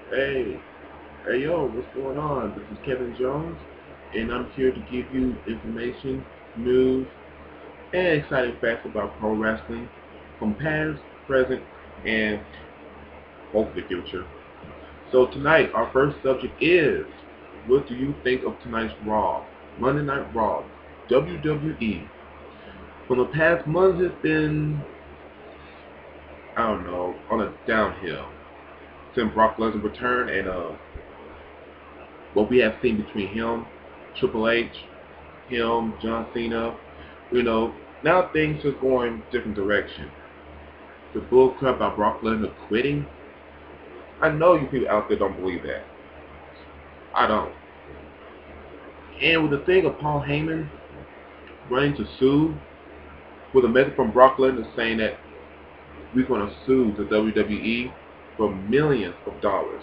Hey, hey yo, what's going on? This is Kevin Jones, and I'm here to give you information, news, and exciting facts about pro wrestling from past, present, and hopefully future. So tonight, our first subject is, what do you think of tonight's Raw, Monday Night Raw, WWE? For the past month, it's been, I don't know, on a downhill since Brock Lesnar returned and what we have seen between him, Triple H, him, John Cena, you know, now things are going different direction. The bull crap about Brock Lesnar quitting, I know you people out there don't believe that. I don't. And with the thing of Paul Heyman running to sue, with a message from Brock Lesnar saying that we're going to sue the WWE for millions of dollars,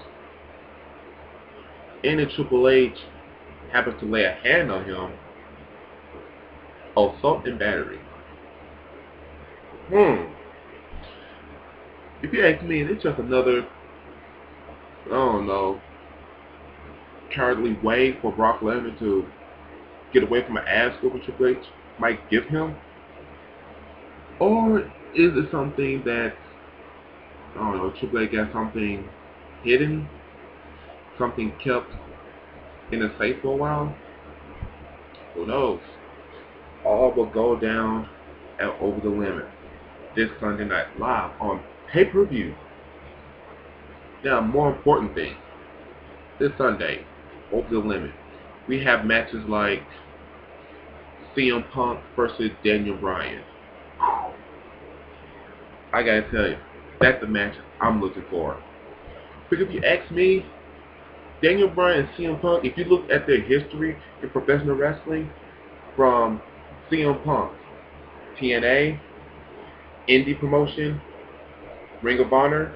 and if Triple H happens to lay a hand on him, assault and battery. Hmm. If you ask me, it's just another, I don't know, cowardly way for Brock Lesnar to get away from an ass whooping Triple H might give him? Or is it something that, I don't know, Triple H got something hidden, something kept in a safe for a while? Who knows? All will go down at Over the Limit this Sunday night live on pay-per-view. Now, more important thing, this Sunday, Over the Limit, we have matches like CM Punk versus Daniel Bryan. I gotta tell you, that's the match I'm looking for. Because if you ask me, Daniel Bryan and CM Punk, if you look at their history in professional wrestling, from CM Punk, TNA, indie promotion, Ring of Honor,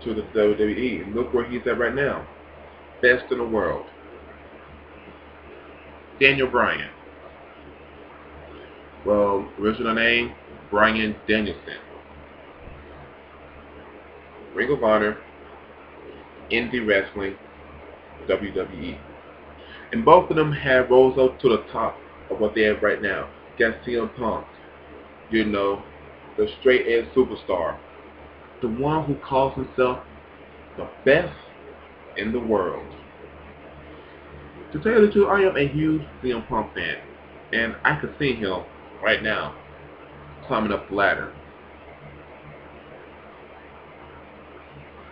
to the WWE, and look where he's at right now. Best in the world. Daniel Bryan. Well, original name, Bryan Danielson. Ring of Honor, indie wrestling, WWE. And both of them have rose up to the top of what they have right now. Got CM Punk, you know, the straight edge superstar, the one who calls himself the best in the world. To tell you the truth, I am a huge CM Punk fan, and I could see him right now climbing up the ladder.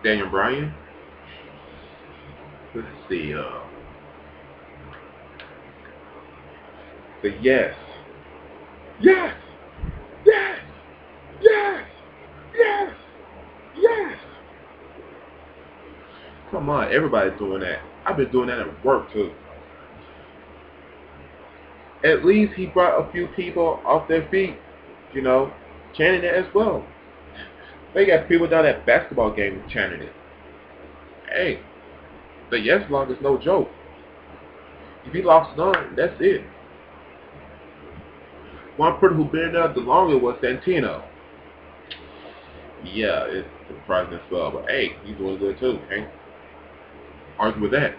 Daniel Bryan, let's see, the yes, yes, yes, yes, yes, yes. Come on, everybody's doing that. I've been doing that at work too. At least he brought a few people off their feet, you know, chanting it as well. They got people down at basketball games chanting it. Hey, the yes block is no joke. If he locks it on, that's it. One person who been there the longest was Santino. Yeah, it's surprising as well, but hey, he's doing good too. Can't argue with that.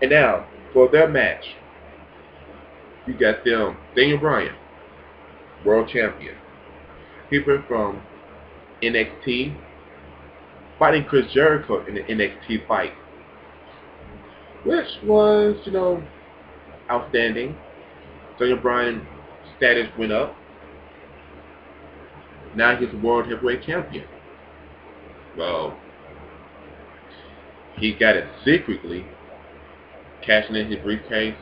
And now for their match, you got them Daniel Bryan, world champion. He went from NXT fighting Chris Jericho in the NXT fight, which was, outstanding. Daniel Bryan's status went up. Now he's world heavyweight champion. Well, he got it secretly, cashing in his briefcase.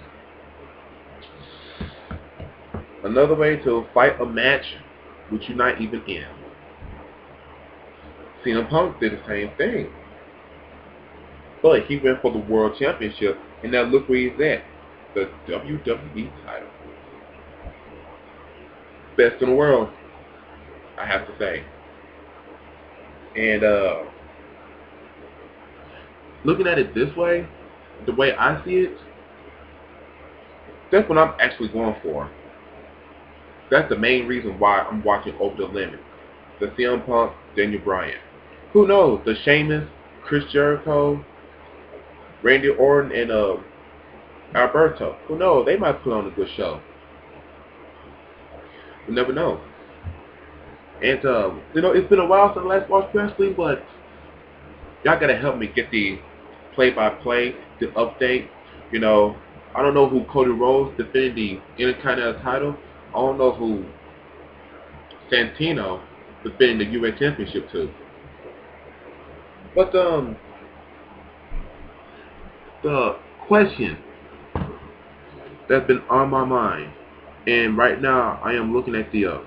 Another way to fight a match which you're not even in. CM Punk did the same thing, but he went for the world championship, and now look where he's at, the WWE title. Best in the world, I have to say. And looking at it this way, the way I see it, that's what I'm actually going for. That's the main reason why I'm watching Over the Limit. The CM Punk, Daniel Bryan. Who knows? The Sheamus, Chris Jericho, Randy Orton, and Alberto. Who knows? They might put on a good show. You never know. And it's been a while since I last watched wrestling, but y'all gotta help me get the play-by-play, the update. You know, I don't know who Cody Rhodes defended the Intercontinental title. I don't know who Santino defending the U.S. Championship to. But the question that's been on my mind, and right now I am looking at the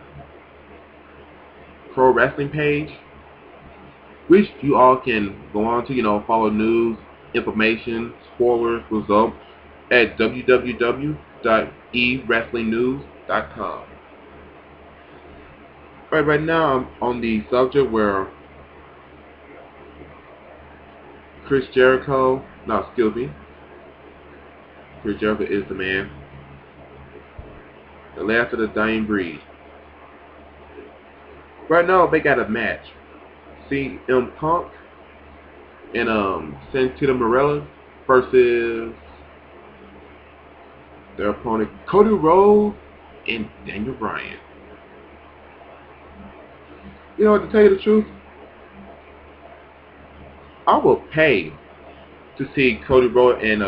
pro wrestling page, which you all can go on to, follow news, information, spoilers, results at www.ewrestlingnews.com. Right now I'm on the subject where Chris Jericho is the man, the last of the dying breed. Right now they got a match. CM Punk and Santino Marella versus their opponent Cody Rhodes and Daniel Bryan. You know, to tell you the truth, I will pay to see Cody Rhodes and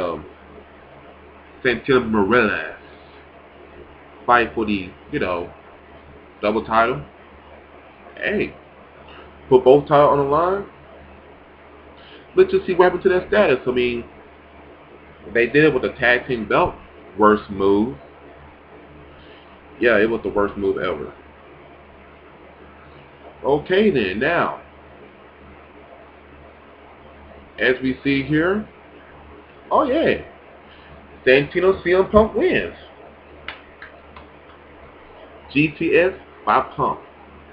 Santino Marella fight for the, double title. Hey, put both titles on the line. Let's just see what happened to that status. I mean, they did it with the tag team belt. Worst move. Yeah, it was the worst move ever. Okay then, now, as we see here, oh yeah, Santino CM Punk wins. GTS by Punk.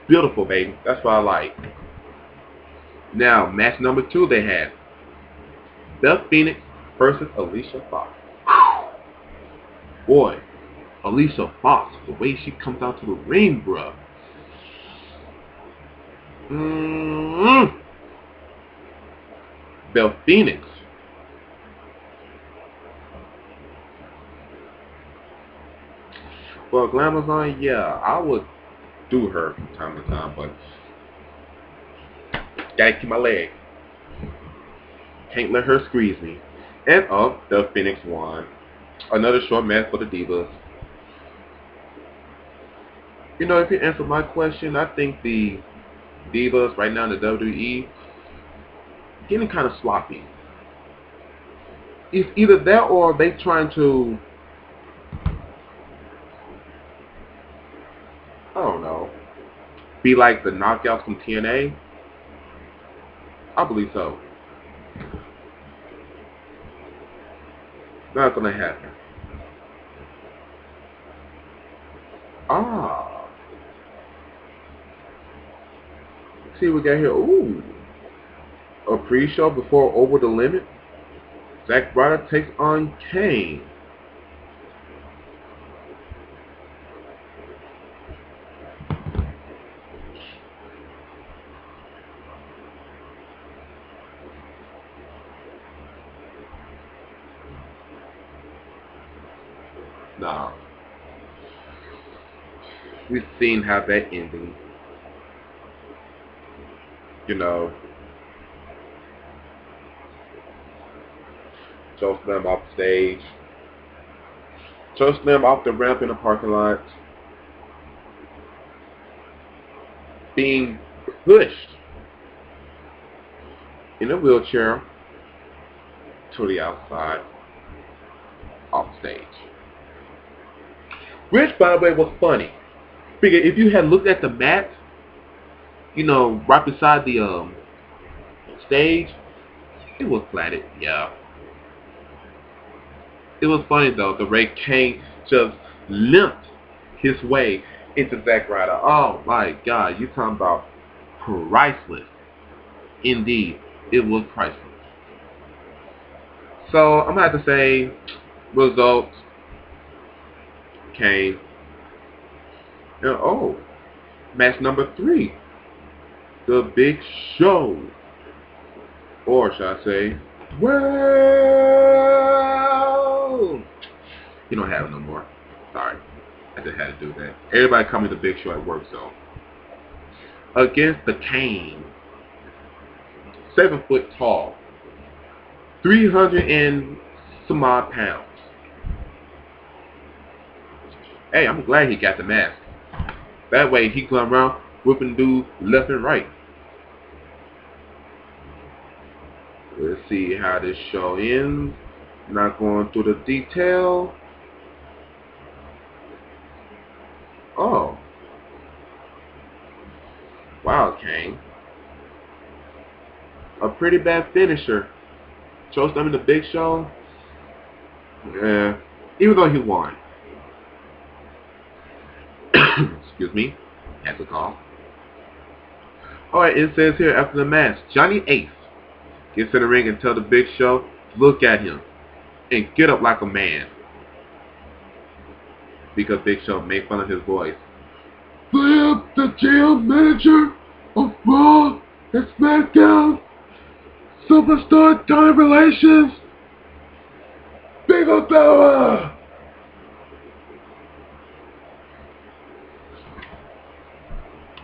Beautiful, baby. That's what I like. Now, match number 2 they had. Beth Phoenix versus Alicia Fox. Boy, Alicia Fox, the way she comes out to the ring, bruh. Beth Phoenix. Well, Glamazon, yeah, I would do her from time to time, but gotta keep my leg. Can't let her squeeze me. And the Phoenix won. Another short match for the Divas. You know, if you answer my question, I think the Divas right now in the WWE getting kind of sloppy. It's either that or they trying to, I don't know, be like the Knockouts from TNA. I believe so. Not gonna happen. Let's see what we got here. Ooh. A pre-show before Over the Limit. Zack Ryder takes on Kane. Nah. We've seen how that ended. You know, Joe Slam off the stage. Joe Slam off the ramp in the parking lot. Being pushed in a wheelchair to the outside off stage. Which, by the way, was funny. Because if you had looked at the mat, right beside the stage, it was platted, yeah. It was funny though, the Ray Kane just limped his way into Zack Ryder. Oh my God, you talking about priceless. Indeed, it was priceless. So I'm gonna have to say, results, Kane. And match number 3. The Big Show. Or should I say, well, he don't have it no more. Sorry. I just had to do that. Everybody call me the Big Show at work, so. Against the Kane. 7 foot tall. 300 and some odd pounds. Hey, I'm glad he got the mask. That way he going around whipping dudes left and right. Let's see how this show ends. Not going through the detail. Oh. Wow, Kane. A pretty bad finisher. Shows them in the Big Show. Yeah. Even though he won. Excuse me. Had to call. Alright, it says here after the match, Johnny Ace gets in the ring and tell the Big Show, look at him and get up like a man. Because Big Show made fun of his voice. I am the GM manager of Raw and SmackDown. Superstar Time Relations. Big Fella.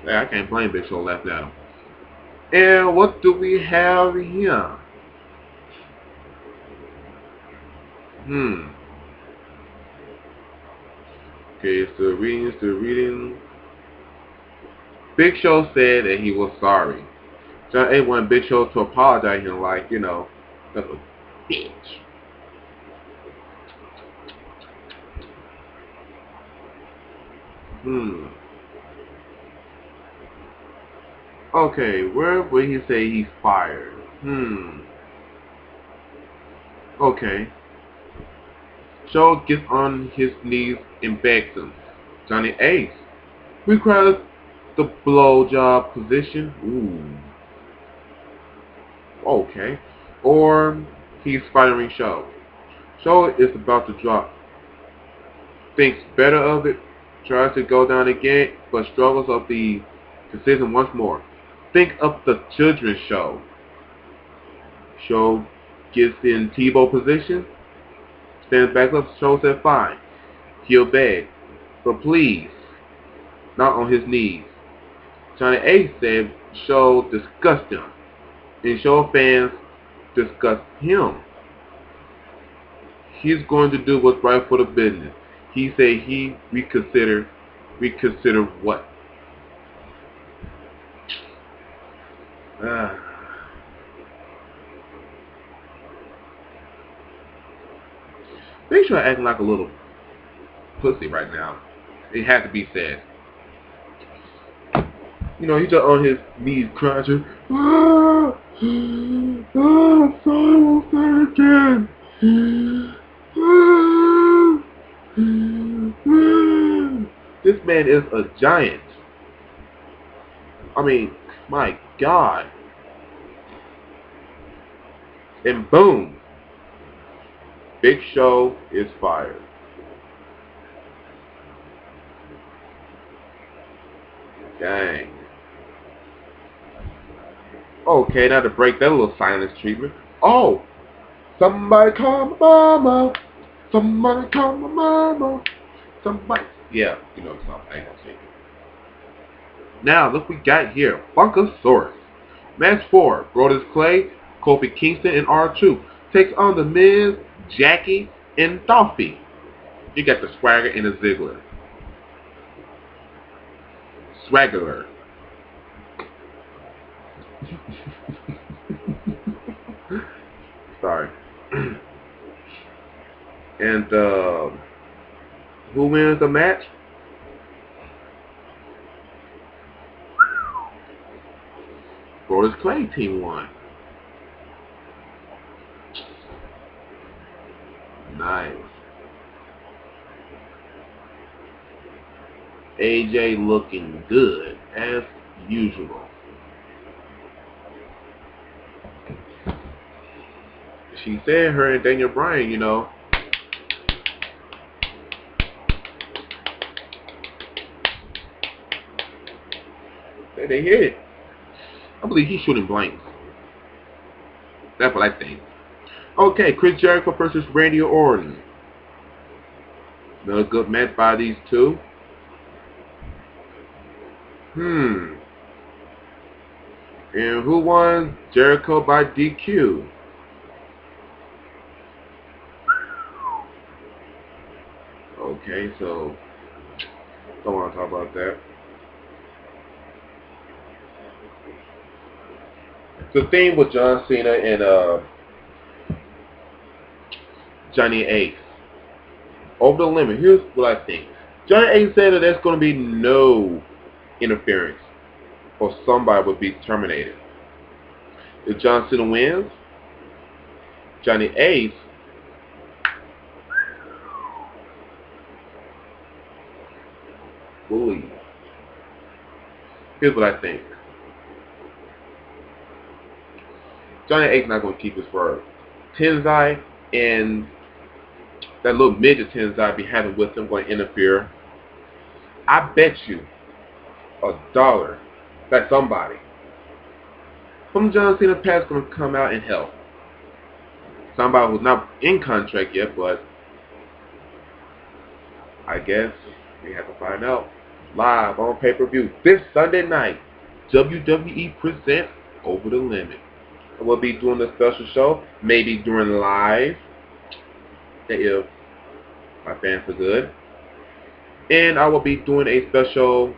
Yeah, I can't blame Big Show left at him. And what do we have here? Okay, so reading. Big Show said that he was sorry. John A wanted Big Show to apologize and like, you know, that's a bitch. Okay, where would he say he's fired? Okay. Show gets on his knees and begs him. Johnny Ace requires the blowjob position. Okay. Or he's firing Show. Show is about to drop. Thinks better of it. Tries to go down again, but struggles of the decision once more. Think of the children's show. Show gets in T-bow position. Stands back up. Show said fine. He'll beg. But please. Not on his knees. Johnny Ace said Show disgust him. And Show fans disgust him. He's going to do what's right for the business. He said he reconsider what? Big Show acting like a little pussy right now. It had to be said. You know, he's just on his knees crying. I'm sorry, I won't say it again. This man is a giant. I mean, my God. And boom. Big Show is fired. Dang. Okay, now to break that little silence treatment. Oh! Somebody call my mama. Somebody call my mama. Somebody. Yeah, you know the song. I ain't gonna sing it. Now, look what we got here. Funkasaurus. Match 4. Brodus Clay, Kofi Kingston, and R2 takes on The Miz, Jackie, and Dolphy. You got the Swagger and the Ziggler. Swaggerer. Sorry. And who wins the match? Brodus Clay team won. Nice. AJ looking good as usual. She said her and Daniel Bryan, you know. They hit it. I believe he's shooting blanks. That's what I think. Okay, Chris Jericho versus Randy Orton. Another good match by these two. And who won? Jericho by DQ. Okay, so don't want to talk about that. The theme with John Cena and Johnny Ace. Over the limit. Here's what I think. Johnny Ace said that there's going to be no interference or somebody will be terminated. If John Cena wins, Johnny Ace will leave. Here's what I think. Johnny Ace not going to keep his word. Tenzai and that little midget Tenzai be having with him going to interfere. I bet you $1 that somebody from John Cena past going to come out and help. Somebody who's not in contract yet, but I guess we have to find out. Live on pay-per-view this Sunday night, WWE presents Over the Limit. We'll be doing a special show, maybe during live, if my fans are good. And I will be doing a special,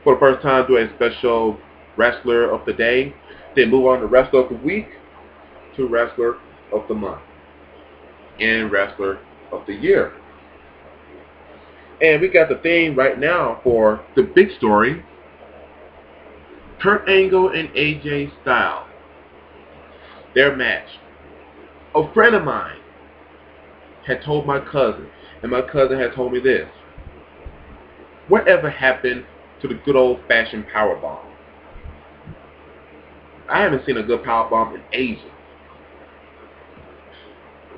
for the first time, doing a special Wrestler of the Day. Then move on to Wrestler of the Week, to Wrestler of the Month, and Wrestler of the Year. And we got the theme right now for the big story, Kurt Angle and AJ Styles. Their match. A friend of mine had told my cousin, and my cousin had told me this. Whatever happened to the good old-fashioned powerbomb? I haven't seen a good powerbomb in ages.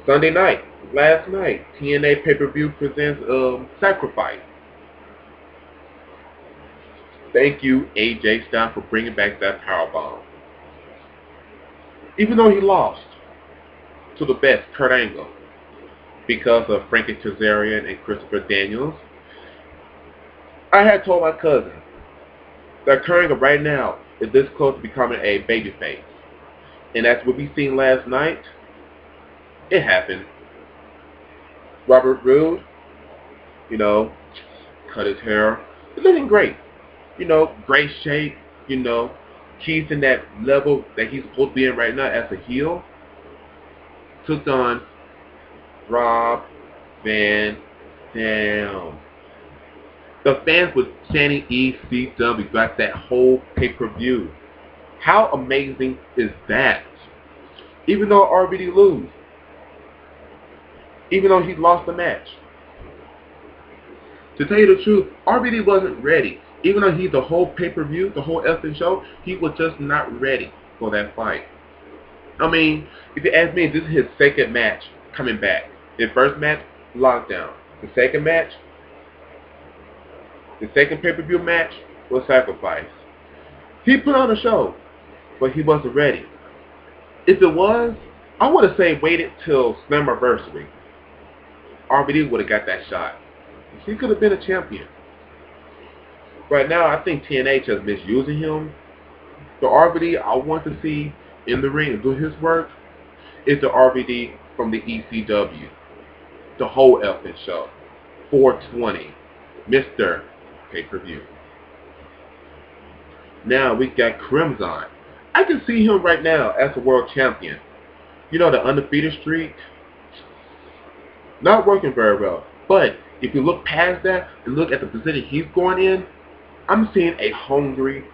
Sunday night, last night, TNA pay-per-view presents Sacrifice. Thank you, AJ Styles, for bringing back that powerbomb. Even though he lost to the best, Kurt Angle, because of Frankie Kazarian and Christopher Daniels, I had told my cousin that Kurt Angle right now is this close to becoming a babyface. And as what we seen last night, it happened. Robert Roode, cut his hair. It's looking great. Great shape, he's in that level that he's supposed to be in right now as a heel. Took on Rob Van Dam. The fans were chanting ECW throughout that whole pay-per-view. How amazing is that? Even though RVD lose. Even though he lost the match. To tell you the truth, RVD wasn't ready. Even though he's the whole pay-per-view, the whole effing show, he was just not ready for that fight. I mean, if you ask me, this is his second match coming back. His first match, Lockdown. The second match, the second pay-per-view match was Sacrifice. He put on a show, but he wasn't ready. If it was, I would have said waited till Slammiversary. RVD would have got that shot. He could have been a champion. Right now, I think TNA is misusing him. The RVD I want to see in the ring and do his work is the RVD from the ECW. The whole effing show. 420. Mr. Pay-Per-View. Now we got Crimson. I can see him right now as a world champion. The undefeated streak, not working very well. But if you look past that and look at the position he's going in, I'm seeing a hungry,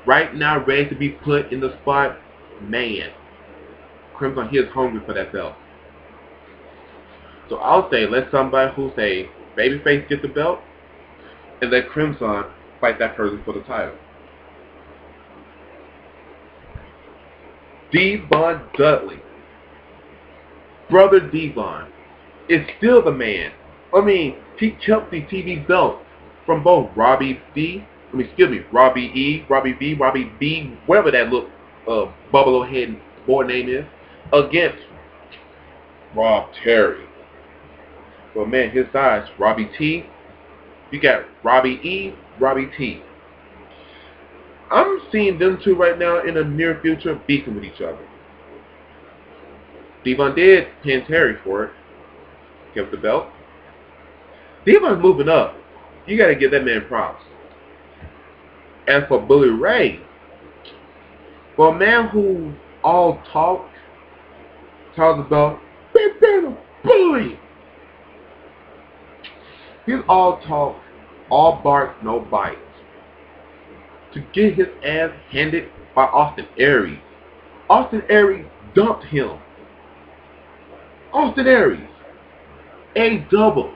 right now ready to be put in the spot, man. Crimson, he is hungry for that belt. So I'll say let somebody who's a babyface get the belt, and let Crimson fight that person for the title. Devon Dudley, brother Devon, is still the man. I mean, he kept the TV belt from both Robbie D excuse me, Robbie E, Robbie V, Robbie B, whatever that look bubble head boy name is, against Rob Terry. But man, his size, Robbie T. You got Robbie E, Robbie T. I'm seeing them two right now in the near future beefing with each other. Devon did pin Terry for it. Kept the belt. Devon's moving up. You gotta give that man props. As for Bully Ray, for a man who all talks about being a bully. He's all talk, all bark, no bite. To get his ass handed by Austin Aries. Austin Aries dumped him. Austin Aries. A double.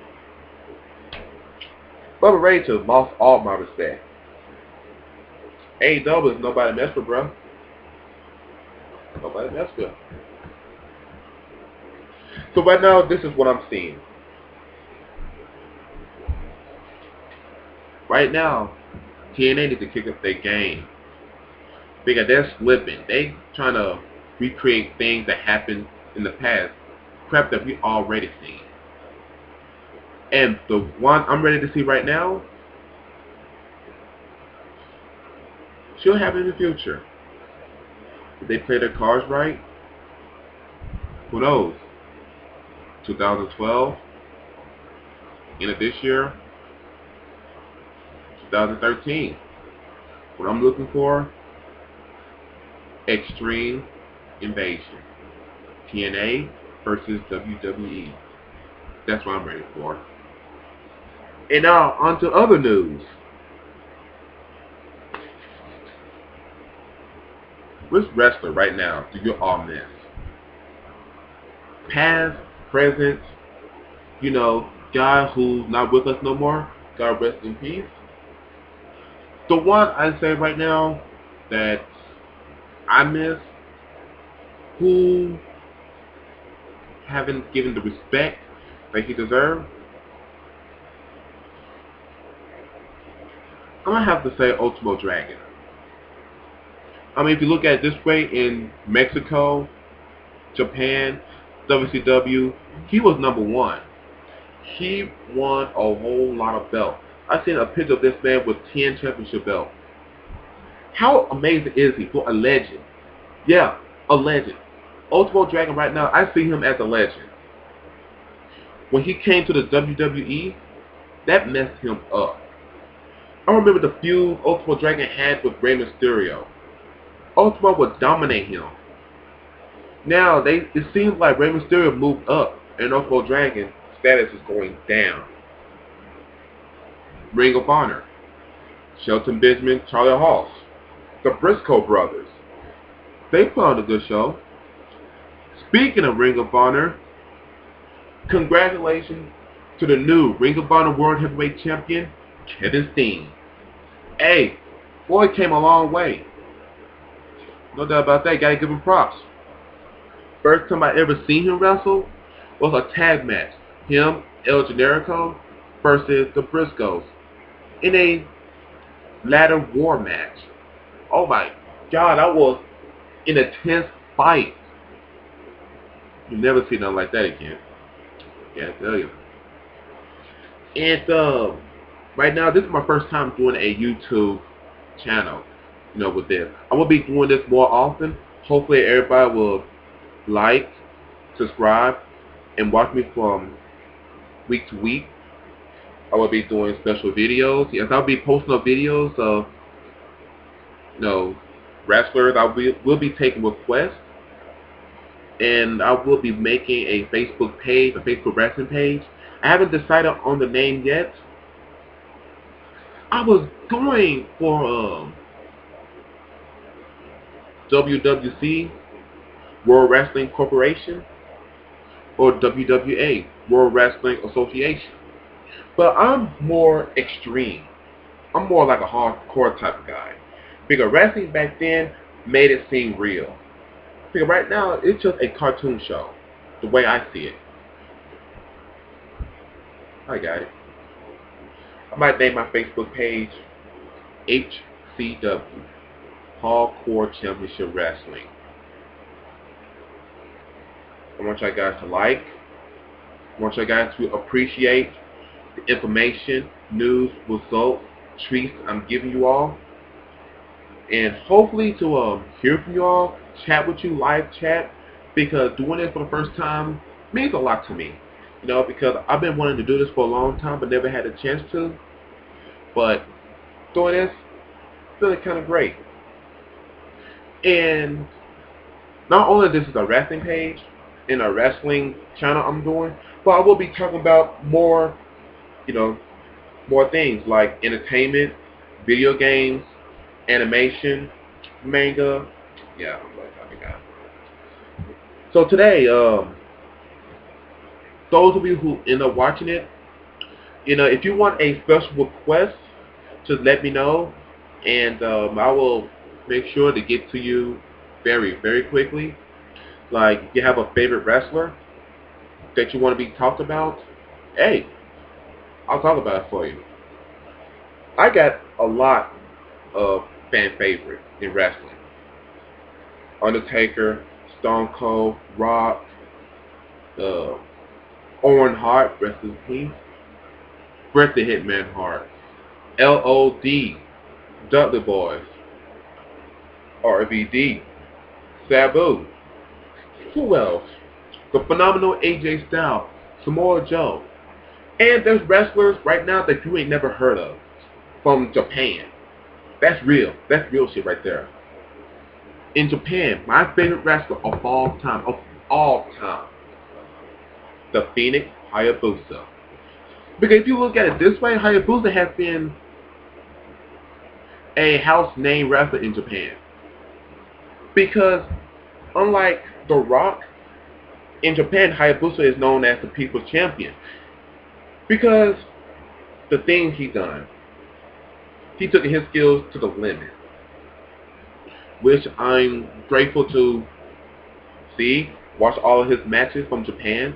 Bubba Ray just lost all my respect. A double is nobody mess with, bro. Nobody mess with. So right now, this is what I'm seeing. Right now, TNA needs to kick up their game. Because they're slipping. They trying to recreate things that happened in the past. Crap that we already seen. And the one I'm ready to see right now, she'll happen in the future. If they play their cards right, who knows? 2012, end of this year, 2013. What I'm looking for, Extreme Invasion. TNA versus WWE. That's what I'm ready for. And now, on to other news. Which wrestler right now do you all miss? Past, present, guy who's not with us no more, God rest in peace. The one I say right now that I miss, who haven't given the respect that he deserved, I'm going to have to say Ultimo Dragon. I mean, if you look at it this way, in Mexico, Japan, WCW, he was number one. He won a whole lot of belts. I've seen a picture of this man with 10 championship belts. How amazing is he for a legend? Yeah, a legend. Ultimo Dragon right now, I see him as a legend. When he came to the WWE, that messed him up. I remember the feud Ultimo Dragon had with Rey Mysterio. Ultimo would dominate him. Now, it seems like Rey Mysterio moved up and Ultimo Dragon's status is going down. Ring of Honor. Shelton Benjamin, Charlie Haas. The Briscoe brothers. They put on a good show. Speaking of Ring of Honor, congratulations to the new Ring of Honor World Heavyweight Champion, Kevin Steen. Hey, boy came a long way. No doubt about that, gotta give him props. First time I ever seen him wrestle was a tag match. Him, El Generico, versus the Briscoes in a ladder war match. Oh my God, that was an intense fight. You'll never see nothing like that again. Yeah, I tell you. And right now, this is my first time doing a YouTube channel. With this, I will be doing this more often. Hopefully, everybody will like, subscribe, and watch me from week to week. I will be doing special videos. Yes, I'll be posting up videos of, wrestlers. Will be taking requests, and I will be making a Facebook page, a Facebook wrestling page. I haven't decided on the name yet. I was going for WWC, World Wrestling Corporation, or WWA, World Wrestling Association. But I'm more extreme. I'm more like a hardcore type of guy. Because wrestling back then made it seem real. Because right now, it's just a cartoon show, the way I see it. I got it. I might name my Facebook page HCW, Hardcore Championship Wrestling. I want you guys to like. I want you guys to appreciate the information, news, results, treats I'm giving you all. And hopefully to hear from you all, chat with you, live chat, because doing this for the first time means a lot to me. You know, because I've been wanting to do this for a long time, but never had a chance to. But doing this, feeling kind of great. And not only this is a wrestling page and a wrestling channel I'm doing, but I will be talking about more, you know, more things like entertainment, video games, animation, manga. Yeah, I'm like talking about. So today, those of you who end up watching it, you know, if you want a special request, just let me know, and I will make sure to get to you very, very quickly. Like, if you have a favorite wrestler that you want to be talked about, hey, I'll talk about it for you. I got a lot of fan favorites in wrestling. Undertaker, Stone Cold, Rock, uh, Owen Hart, rest in peace, Bret the Hitman Hart, LOD, Dudley Boys, RVD, Sabu, who else? The phenomenal AJ Styles, Samoa Joe. And there's wrestlers right now that you ain't never heard of from Japan. That's real. That's real shit right there. In Japan, my favorite wrestler of all time, the Phoenix Hayabusa. Because if you look at it this way, Hayabusa has been a house name wrestler in Japan. Because unlike The Rock, in Japan, Hayabusa is known as the People's Champion. Because the things he done, he took his skills to the limit. Which I'm grateful to see, watch all of his matches from Japan.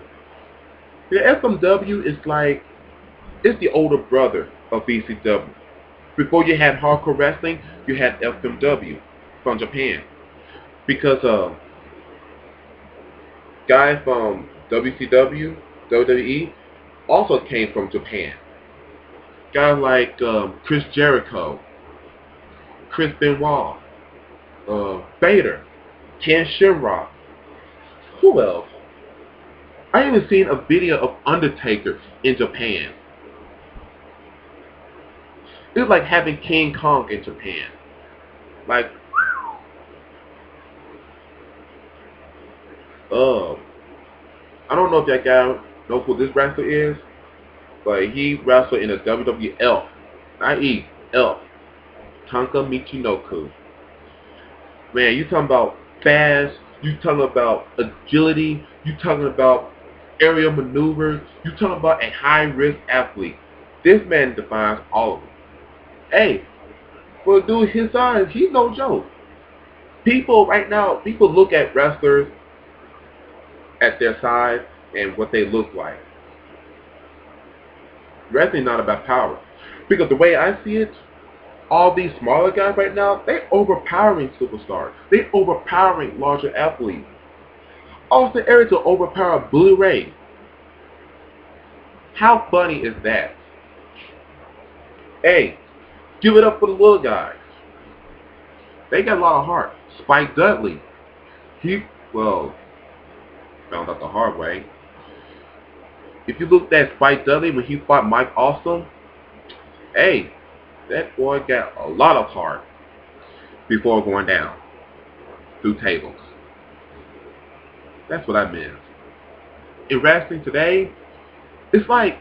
The FMW is like, it's the older brother of BCW. Before you had hardcore wrestling, you had FMW from Japan. Because guys from WCW, WWE, also came from Japan. Guys like Chris Jericho, Chris Benoit, Vader, Ken Shamrock. Who else? I even seen a video of Undertaker in Japan. It's like having King Kong in Japan. Like, I don't know if that guy knows who this wrestler is, but he wrestled in the WWF, i.e. Elf, Tonka Michinoku. Man, you talking about fast, you talking about agility, you talking about aerial maneuvers, you talking about a high-risk athlete. This man defines all of them. Hey, for a dude his size, he's no joke. People right now, people look at wrestlers at their size and what they look like. Wrestling not about power. Because the way I see it, all these smaller guys right now, they overpowering superstars. They overpowering larger athletes. Austin Aries will overpower Bully Ray. How funny is that? Hey, give it up for the little guys. They got a lot of heart. Spike Dudley, he, well, found out the hard way. If you look at Spike Dudley when he fought Mike Awesome, hey, that boy got a lot of heart before going down through tables. That's what I meant. In wrestling today, it's like,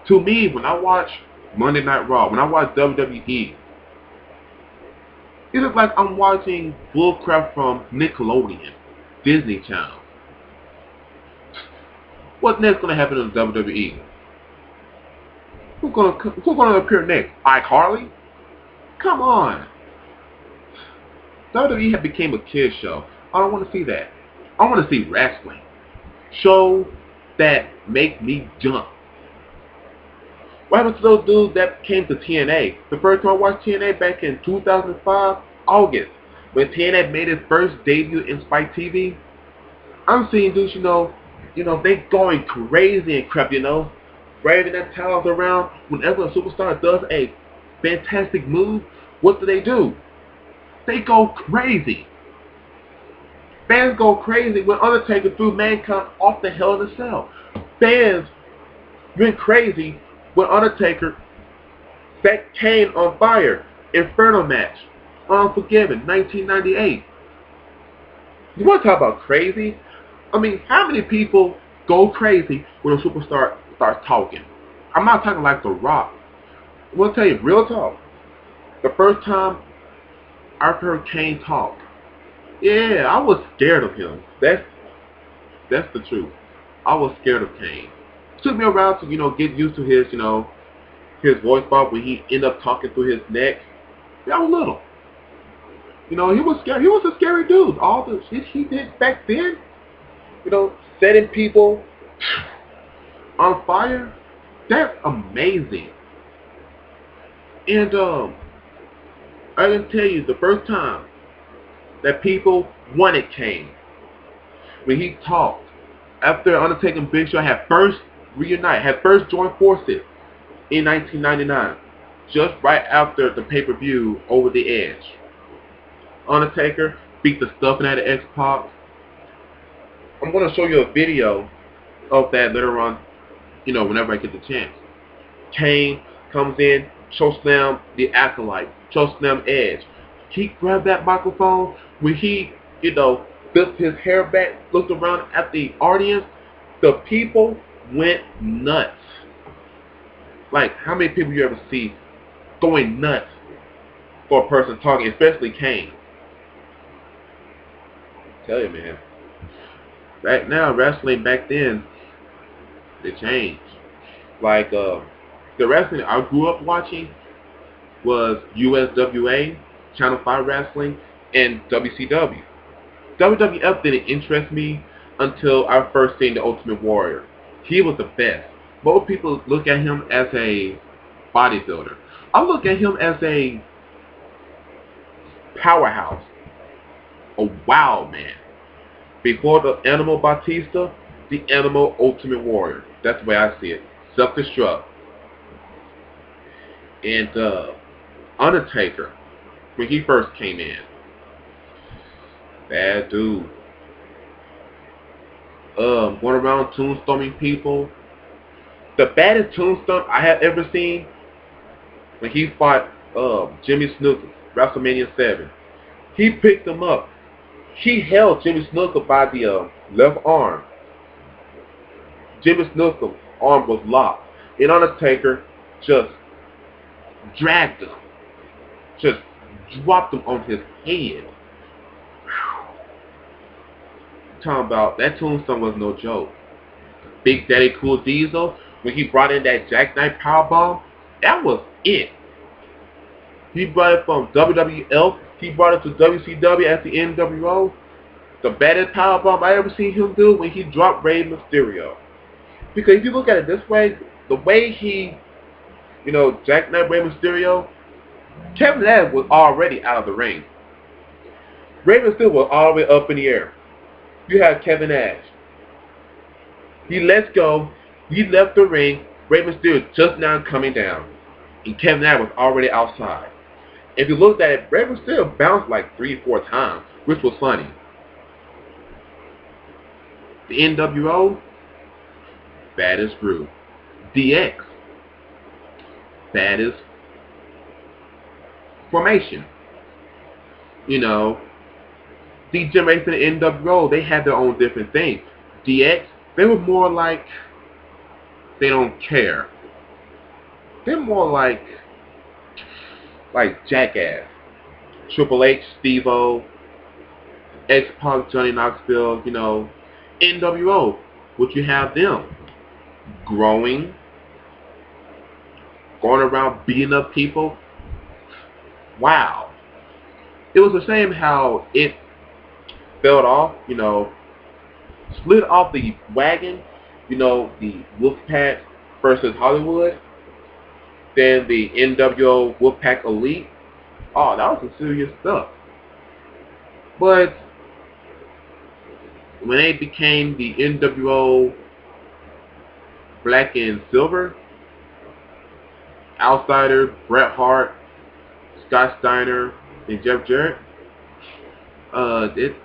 to me, when I watch Monday Night Raw, when I watch WWE, it looks like I'm watching bullcrap from Nickelodeon, Disney Channel. What's next gonna happen in WWE? Who's gonna appear next? Ike Harley? Come on. WWE have became a kid show. I don't want to see that. I want to see wrestling. Shows that make me jump. What happened to those dudes that came to TNA? The first time I watched TNA back in 2005, August, when TNA made its first debut in Spike TV, I'm seeing dudes, they going crazy and crap, waving their towels around. Whenever a superstar does a fantastic move, what do? They go crazy. Fans go crazy when Undertaker threw Mankind off the Hell in a Cell. Fans went crazy when Undertaker set Kane on fire. Inferno match. Unforgiven, 1998. You want to talk about crazy? I mean, how many people go crazy when a superstar starts talking? I'm not talking like The Rock. I want to tell you, real talk. The first time I heard Kane talk, yeah, I was scared of him. That's the truth. I was scared of Kane. It took me around to, get used to his voice box when he ended up talking through his neck. Yeah, I was little. He was scary. He was a scary dude. All the shit he did back then, setting people on fire, that's amazing. And I can tell you the first time that people wanted Kane, when he talked, after Undertaker and Big Show had first joined forces in 1999, just right after the pay-per-view Over the Edge. Undertaker beat the stuffing out of X-Pac. I'm going to show you a video of that later on, whenever I get the chance. Kane comes in, chokeslam the Acolyte, chokeslam Edge. He grabbed that microphone when he, flipped his hair back, looked around at the audience. The people went nuts. Like, how many people you ever see going nuts for a person talking, especially Kane? I tell you, man. Right now, wrestling back then, it changed. Like, the wrestling I grew up watching was USWA, Channel 5 Wrestling, and WCW. WWF didn't interest me until I first seen The Ultimate Warrior. He was the best. Most people look at him as a bodybuilder. I look at him as a powerhouse, a wow man. Before the Animal Batista, the Animal Ultimate Warrior. That's the way I see it. Self-destruct. And Undertaker, when he first came in, bad dude. Going around tombstoning people. The baddest tombstone I have ever seen, when he fought Jimmy Snuka, WrestleMania 7. He picked him up. He held Jimmy Snuka by the left arm. Jimmy Snuka's arm was locked. And Undertaker just dragged him. Just dropped him on his head. Talking about, that tombstone was no joke. Big Daddy Cool Diesel, when he brought in that jackknife powerbomb, that was it. He brought it from WWF, he brought it to WCW as the NWO. The baddest powerbomb I ever seen him do when he dropped Rey Mysterio. Because if you look at it this way, the way he, jackknife Rey Mysterio, Kevin Nash was already out of the ring. Rey Mysterio was all the way up in the air. You have Kevin Nash. He lets go. He left the ring. Rey Mysterio just now coming down. And Kevin Nash was already outside. If you looked at it, Rey Mysterio bounced like 3-4 times, which was funny. The NWO, baddest group. DX, baddest formation. D Generation and NWO, they had their own different things. DX, they were more like, they don't care. They're more like Jackass. Triple H, Steve-O, X-Pac, Johnny Knoxville, NWO, what you have them growing, going around beating up people. Wow. It was a shame how it fell off, slid off the wagon, the Wolfpack versus Hollywood. Then the NWO Wolfpack Elite. Oh, that was some serious stuff. But when they became the NWO Black and Silver, Outsider, Bret Hart, Scott Steiner, and Jeff Jarrett, it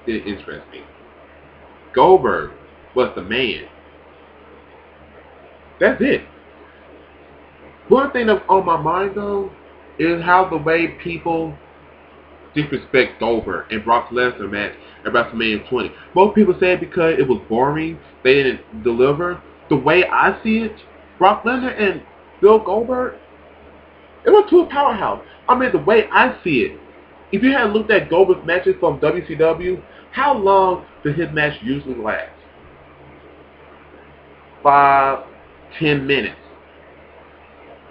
didn't interest me. Goldberg was the man. That's it. One thing that's on my mind though is how the way people disrespect Goldberg and Brock Lesnar match at WrestleMania 20. Most people say it because it was boring, they didn't deliver. The way I see it, Brock Lesnar and Bill Goldberg, it was two powerhouse. I mean, the way I see it, if you had looked at Goldberg's matches from WCW, how long does his match usually last? 5, 10 minutes.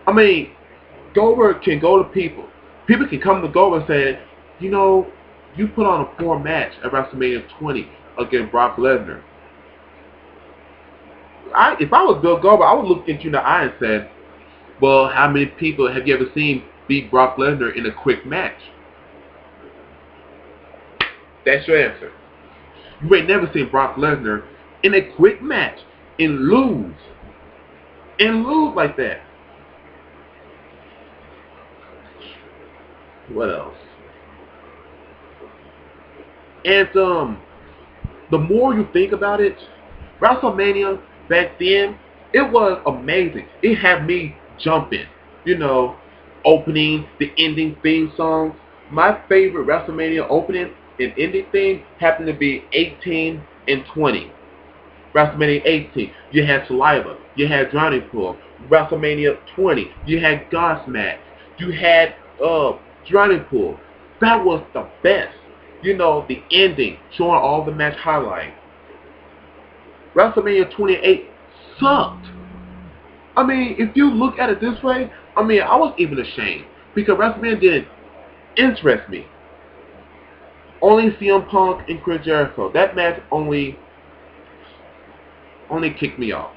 I mean, Goldberg can go to people. People can come to Goldberg and say, you know, you put on a poor match at WrestleMania 20 against Brock Lesnar. If I was Bill Goldberg, I would look at you in the eye and say, well, how many people have you ever seen beat Brock Lesnar in a quick match? That's your answer. You ain't never seen Brock Lesnar in a quick match and lose. And lose like that. What else? And the more you think about it, WrestleMania back then, it was amazing. It had me jumping. You know, opening, the ending theme songs. My favorite WrestleMania opening and ending theme happened to be 18 and 20. WrestleMania 18, you had Saliva, you had Drowning Pool. WrestleMania 20, you had Godsmack, you had Drowning Pool. That was the best. You know, the ending, showing all the match highlights. WrestleMania 28 sucked. I mean, if you look at it this way, I mean, I was even ashamed because WrestleMania didn't interest me. Only CM Punk and Chris Jericho. That match only kicked me off.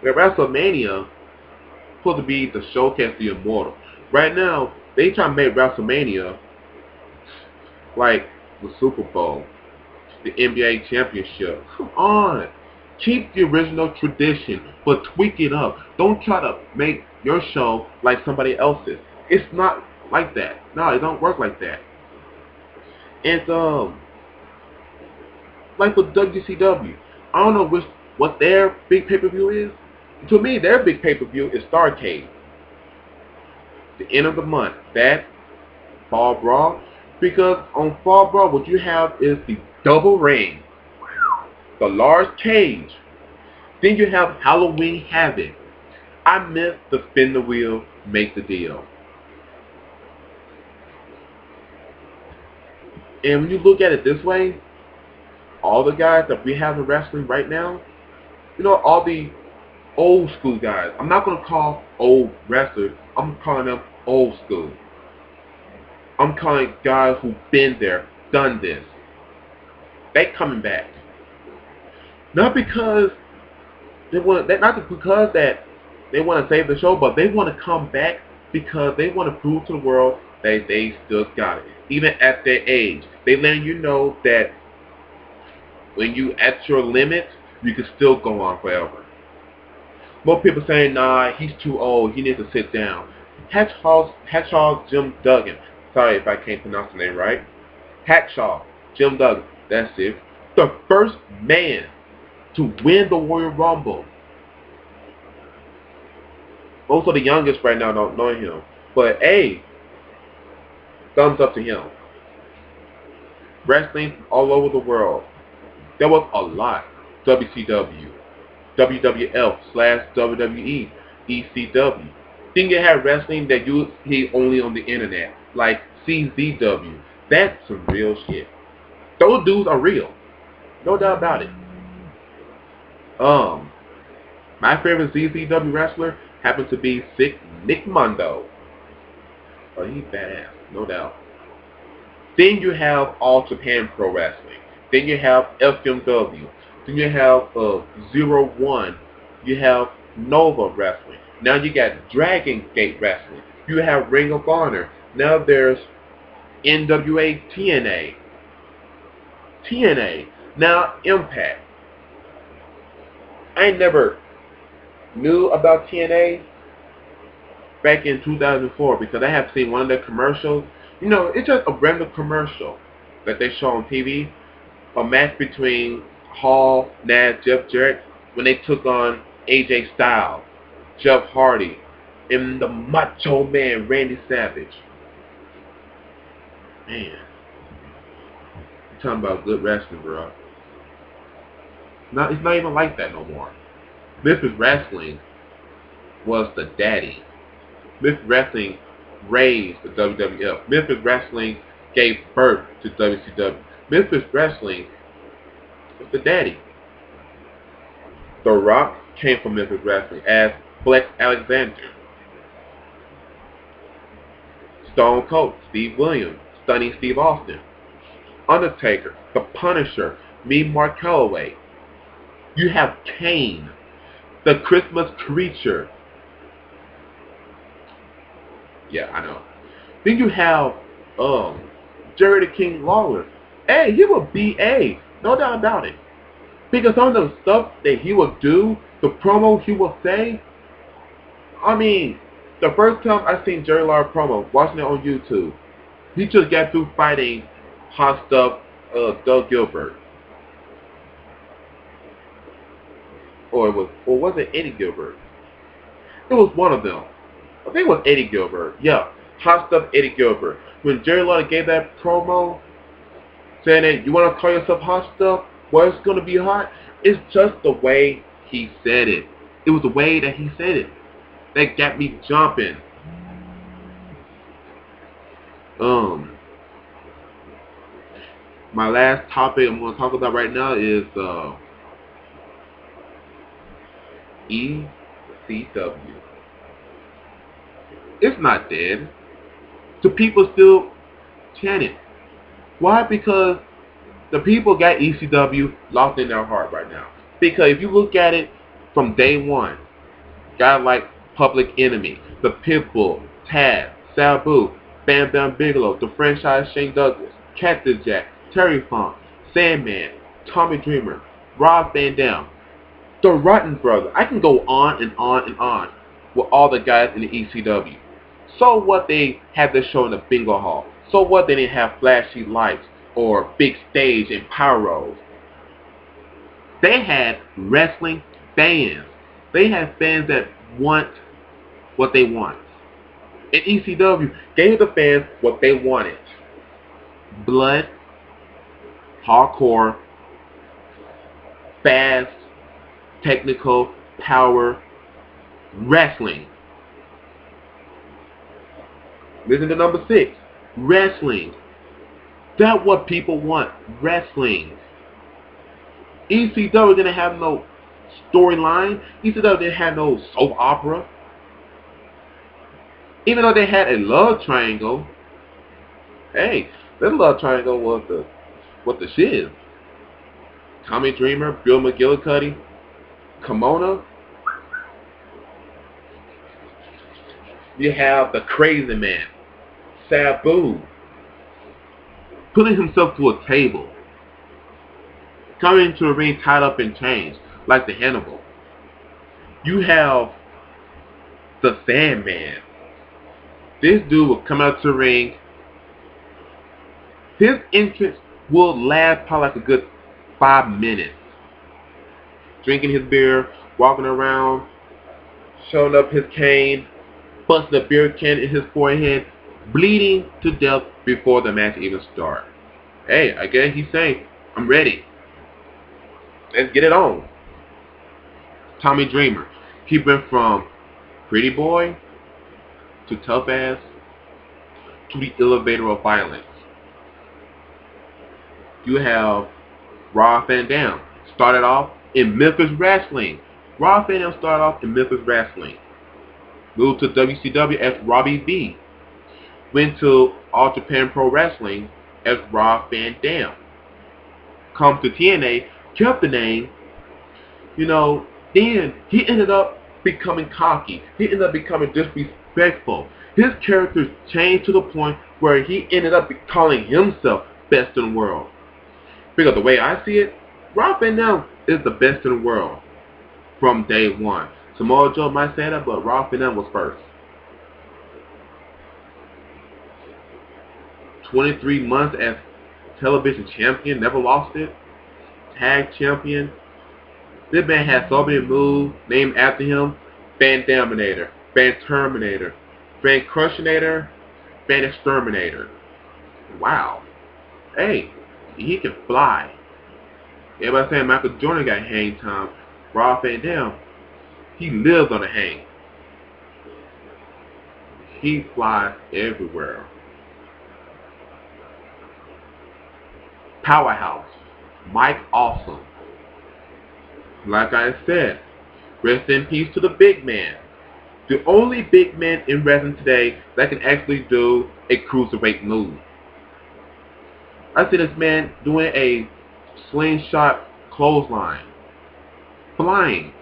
Where WrestleMania supposed to be the showcase the immortal. Right now, they try to make WrestleMania like the Super Bowl, the NBA championship. Come on. Keep the original tradition, but tweak it up. Don't try to make your show like somebody else's. It's not like that. No, it don't work like that. And like with WCW, I don't know what their big pay-per-view is. To me, their big pay-per-view is Starrcade. The end of the month. That Fall Brawl. Because on Fall Brawl, what you have is the double ring, the large cage. Then you have Halloween Havoc. I miss the spin the wheel, make the deal. And when you look at it this way, all the guys that we have in wrestling right now, you know, all the old school guys. I'm not going to call old wrestlers. I'm calling them old school. I'm calling guys who've been there, done this. They coming back. Not because they want that they want to save the show, but they want to come back because they want to prove to the world that they still got it. Even at their age. They letting you know that when you at your limit, you can still go on forever. Most people saying, nah, he's too old, he needs to sit down. Hackshaw Jim Duggan. Sorry if I can't pronounce the name right. Hackshaw Jim Duggan. That's it. The first man to win the Royal Rumble. Most of the youngest right now don't know him. But hey, thumbs up to him. Wrestling all over the world. There was a lot. WCW, WWF/WWE, ECW. Then you have wrestling that you see only on the internet, like CZW. That's some real shit. Those dudes are real. No doubt about it. My favorite CZW wrestler happens to be Sick Nick Mundo. Oh, he's badass, no doubt. Then you have All Japan Pro Wrestling. Then you have FMW. Then you have 01. You have Nova Wrestling. Now you got Dragon Gate Wrestling. You have Ring of Honor. Now there's NWA TNA. TNA. Now Impact. I never knew about TNA back in 2004 because I have seen one of their commercials. You know, it's just a random commercial that they show on TV. A match between Hall, Nash, Jeff Jarrett when they took on AJ Styles, Jeff Hardy, and the Macho Man Randy Savage. Man, you're talking about good wrestling, bro. It's not even like that no more. Memphis Wrestling was the daddy. Memphis Wrestling raised the WWF. Memphis Wrestling gave birth to WCW. Memphis Wrestling was the daddy. The Rock came from Memphis Wrestling as Flex Alexander. Stone Cold, Steve Williams, Stunning Steve Austin. Undertaker, The Punisher, Mark Calloway. You have Kane, the Christmas creature. Yeah, I know. Then you have Jerry the King Lawler. Hey, he would be no doubt about it. Because some of the stuff that he would do, the promo he would say, I mean, the first time I seen Jerry Lawler promo, watching it on YouTube, he just got through fighting hot stuff Doug Gilbert. Or was it Eddie Gilbert? It was one of them. I think it was Eddie Gilbert. Yeah, hot stuff Eddie Gilbert. When Jerry Lawler gave that promo, saying that you want to call yourself hot stuff, well, it's going to be hot. It's just the way he said it. It was the way that he said it that got me jumping. My last topic I'm going to talk about right now is ECW. It's not dead. The people still chant it. Why? Because the people got ECW locked in their heart right now. Because if you look at it from day one, guys like Public Enemy, The Pitbull, Taz, Sabu, Bam Bam Bigelow, The Franchise Shane Douglas, Cactus Jack, Terry Funk, Sandman, Tommy Dreamer, Rob Van Dam, The Rotten Brothers. I can go on and on and on with all the guys in the ECW. So what they had this show in the bingo hall. So what they didn't have flashy lights or big stage and pyros. They had wrestling fans. They had fans that want what they want. And ECW gave the fans what they wanted. Blood, hardcore, fast, technical, power, wrestling. Listen to number 6. Wrestling. That's what people want. Wrestling. ECW didn't have no storyline. ECW didn't have no soap opera. Even though they had a love triangle, hey, that love triangle was the shit. Tommy Dreamer, Bill McGillicuddy, Kimona. You have the Crazy Man, Sabu, putting himself to a table, coming into a ring tied up in chains, like the Hannibal. You have the Sandman. This dude will come out to the ring. His entrance will last probably like a good 5 minutes. Drinking his beer, walking around, showing up his cane, busting a beer can in his forehead, bleeding to death before the match even starts. Hey, I guess he's saying, I'm ready. Let's get it on. Tommy Dreamer. He went from pretty boy to tough ass to the elevator of violence. You have Rob Van Dam. Started off in Memphis Wrestling. Rob Van Dam started off in Memphis Wrestling. Moved to WCW as Robbie V. Went to All Japan Pro Wrestling as Rob Van Dam. Come to TNA, kept the name. You know, then he ended up becoming cocky. He ended up becoming disrespectful. His characters changed to the point where he ended up calling himself best in the world. Because the way I see it, Rob Van Dam is the best in the world from day one. Samoa Joe might say that, but Rob Van Dam was first. 23 months as television champion, never lost it. Tag champion. This man has so many moves named after him. Van Daminator, Van Terminator, Van Crushinator, Van Exterminator. Wow. Hey, he can fly. Everybody saying Michael Jordan got hang time. Rob Van Dam, he lives on the hang. He flies everywhere. Powerhouse. Mike Awesome. Like I said, rest in peace to the big man. The only big man in wrestling today that can actually do a cruiserweight move. I see this man doing a slingshot clothesline. Flying.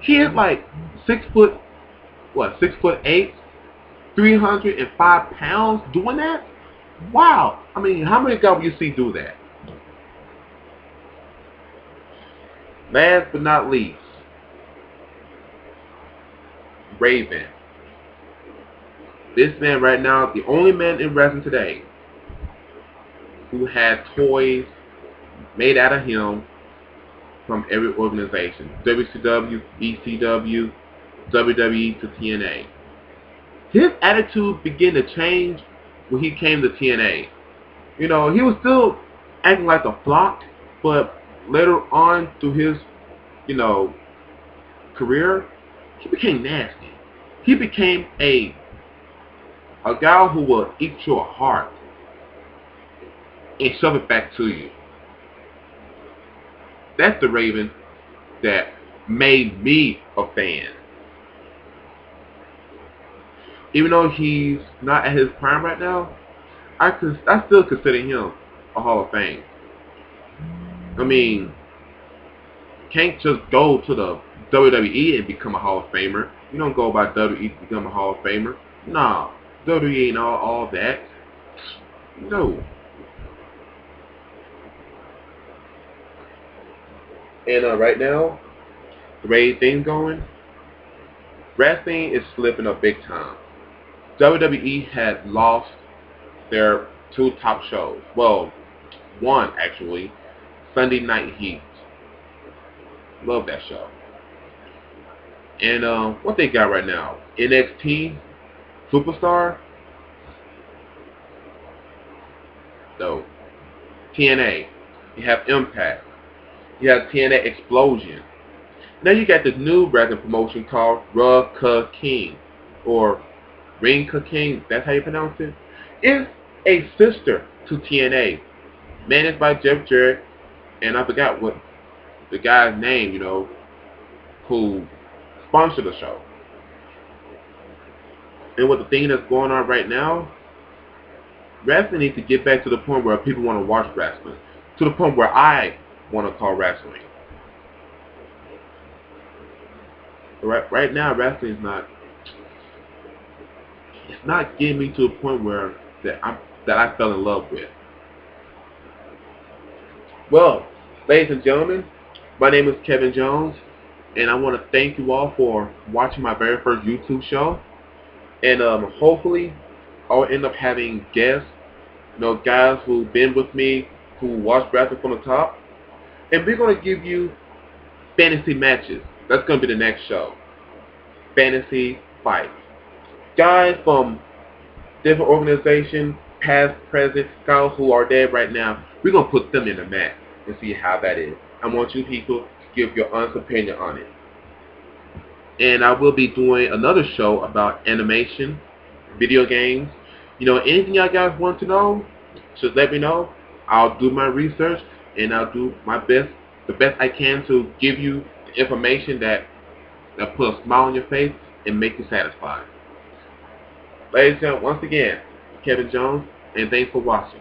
He is like 6'8", 305 pounds doing that? Wow. I mean, how many guys will you see do that? Last but not least, Raven. This man right now, the only man in wrestling today who had toys made out of him from every organization. WCW, ECW, WWE to TNA. His attitude began to change when he came to TNA. You know, he was still acting like a flock, but later on through his, career, he became nasty. He became a guy who will eat your heart and shove it back to you. That's the Raven that made me a fan. Even though he's not at his prime right now, I still consider him a Hall of Fame. I mean, can't just go to the WWE and become a Hall of Famer. You don't go by WWE to become a Hall of Famer. Nah, WWE ain't all that. No. And right now, the way things going, wrestling is slipping up big time. WWE had lost their 2 top shows. Well, one actually, Sunday Night Heat. Love that show. And what they got right now? NXT Superstar? No. TNA. You have Impact. You have TNA Explosion. Now you got the new wrestling promotion called Ruka King, or Ring Ka King. That's how you pronounce it. It's a sister to TNA, managed by Jeff Jarrett, and I forgot what the guy's name, who sponsored the show. And with the thing that's going on right now, wrestling needs to get back to the point where people want to watch wrestling, to the point where I want to call wrestling. Right now, wrestling is not getting me to a point where that I fell in love with. Well, ladies and gentlemen, my name is Kevin Jones, and I want to thank you all for watching my very first YouTube show. And hopefully, I'll end up having guests, guys who've been with me, who watch wrestling from the top, and we're going to give you fantasy matches. That's going to be the next show. Fantasy fights. Guys from different organizations, past, present, guys who are dead right now, we're going to put them in the match and see how that is. I want you people to give your honest opinion on it. And I will be doing another show about animation, video games. Anything y'all guys want to know, just let me know. I'll do my research, and I'll do my best, the best I can to give you the information that put a smile on your face and make you satisfied. Ladies and gentlemen, once again, Kevin Jones, and thanks for watching.